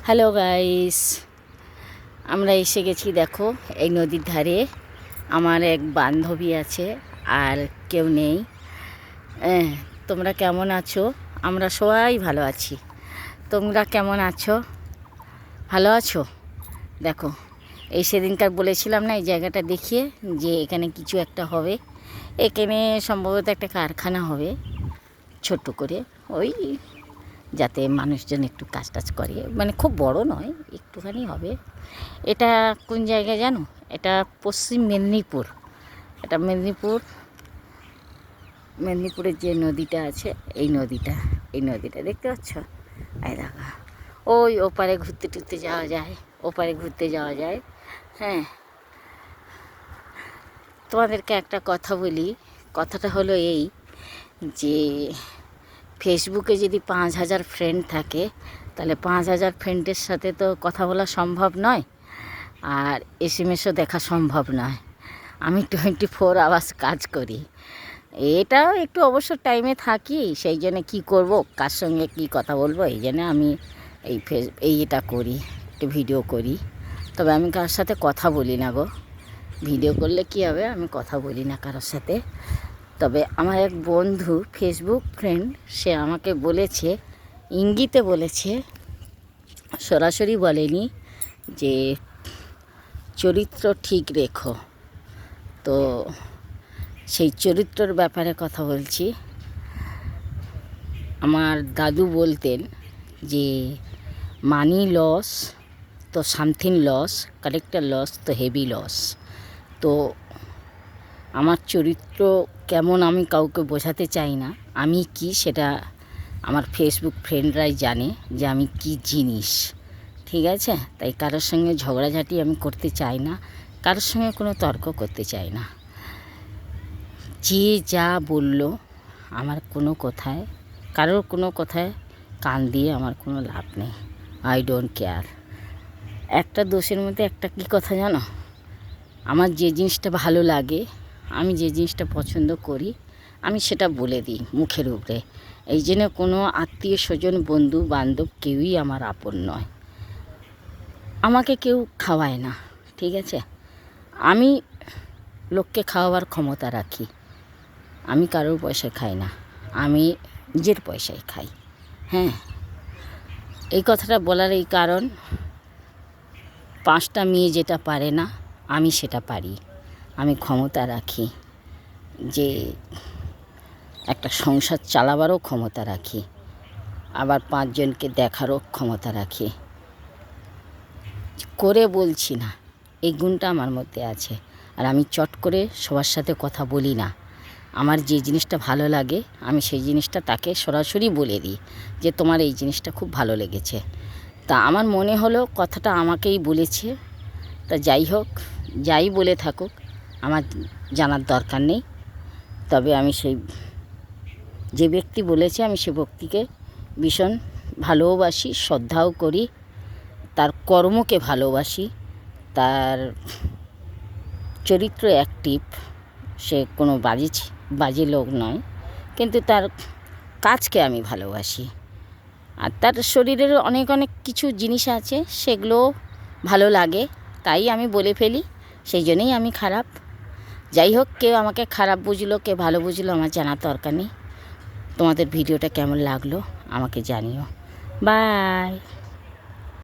Hello guys, আমরা এসে গেছি। দেখো, এই নদীর ধারে আমার এক বান্ধবী আছে, আর কেউ নেই। তোমরা কেমন আছো? আমরা সবাই ভালো আছি। তোমরা কেমন আছো? ভালো আছো? দেখো, এই সেদিনকার বলেছিলাম না, এই জায়গাটা দেখিয়ে যে এখানে কিছু একটা হবে। এখানে সম্ভবত একটা কারখানা হবে, ছোট্ট করে, ওই যাতে মানুষজন একটু কাজ টাজ করে, মানে খুব বড় নয়, একটুখানি হবে। এটা কোন জায়গায় জানো? এটা পশ্চিম মেদিনীপুর। এটা মেদিনীপুরের যে নদীটা আছে, এই নদীটা দেখতে পাচ্ছ? এই দেখো, ওই ওপারে ঘুরতে যাওয়া যায়। হ্যাঁ, তোমাদেরকে একটা কথা বলি। কথাটা হলো এই যে ফেসবুকে যদি 5,000 ফ্রেন্ড থাকে, তাহলে 5,000 ফ্রেন্ডের সাথে তো কথা বলা সম্ভব নয়, আর এসএমএসও দেখা সম্ভব নয়। আমি 24 আওয়ার্স কাজ করি। এটাও একটু অবশ্য টাইমে থাকি, সেই জন্য কী করব, কার সঙ্গে কী কথা বলবো, এই জন্য আমি এটা করি, একটু ভিডিও করি। তবে আমি কারোর সাথে কথা বলি না গো। ভিডিও করলে কী হবে, আমি কথা বলি না কারোর সাথে। তবে আমার এক বন্ধু, ফেসবুক ফ্রেন্ড, সে আমাকে বলেছে, ইঙ্গিতে বলেছে, সরাসরি বলেনি, যে চরিত্র ঠিক রেখো। তো সেই চরিত্রের ব্যাপারে কথা বলছি। আমার দাদু বলতেন যে মানি লস তো সামথিং লস, ক্যারেক্টার লস তো হেভি লস। তো আমার চরিত্র কেমন আমি কাউকে বোঝাতে চাই না। আমি কি, সেটা আমার ফেসবুক ফ্রেন্ডরাই জানে যে আমি কি জিনিস, ঠিক আছে? তাই কারোর সঙ্গে ঝগড়াঝাটি আমি করতে চাই না, কারোর সঙ্গে কোনো তর্ক করতে চাই না। যে যা বলল, আমার কারোর কোনো কথায় কান দিয়ে আমার কোনো লাভ নেই। I don't care. একটা দোষের মধ্যে একটা কী কথা জানো? আমার যে জিনিসটা ভালো লাগে, আমি যে জিনিসটা পছন্দ করি, আমি সেটা বলে দিই মুখের উপরে। এই জন্য কোনো আত্মীয় স্বজন, বন্ধু বান্ধব কেউই আমার আপন নয়। আমাকে কেউ খাওয়ায় না, ঠিক আছে? আমি লোককে খাওয়াবার ক্ষমতা রাখি। আমি কারোর পয়সায় খাই না, আমি নিজের পয়সায় খাই। হ্যাঁ, এই কথাটা বলার এই কারণ, 5টা মেয়ে যেটা পারে না, আমি সেটা পারি। আমি ক্ষমতা রাখি, যে একটা সংসার চালাবারও ক্ষমতা রাখি, আবার 5 জনকে দেখারও ক্ষমতা রাখি। করে বলছি না, এই গুণটা আমার মধ্যে আছে। আর আমি চট করে সবার সাথে কথা বলি না। আমার যে জিনিসটা ভালো লাগে, আমি সেই জিনিসটা তাকে সরাসরি বলে দিই যে তোমার এই জিনিসটা খুব ভালো লেগেছে। তা আমার মনে হলো কথাটা আমাকেই বলেছে। তা যাই হোক, যাই বলে থাকুক, আমার জানার দরকার নেই। তবে আমি যে ব্যক্তি বলেছে, আমি সে ব্যক্তিকে ভীষণ ভালোবাসি, শ্রদ্ধাও করি, তার কর্মকে ভালোবাসি, তার চরিত্র অ্যাক্টিভ, সে কোনো বাজে লোক নয়, কিন্তু তার কাজকে আমি ভালোবাসি। আর তার শরীরের অনেক কিছু জিনিস আছে, সেগুলো ভালো লাগে, তাই আমি বলে ফেলি। সেই জন্যই আমি খারাপ। যাই হোক, কেউ আমাকে খারাপ বুঝলো, কে ভালো বুঝলো, আমার জানার দরকার নেই। তোমাদের ভিডিওটা কেমন লাগলো আমাকে জানিও। বাই।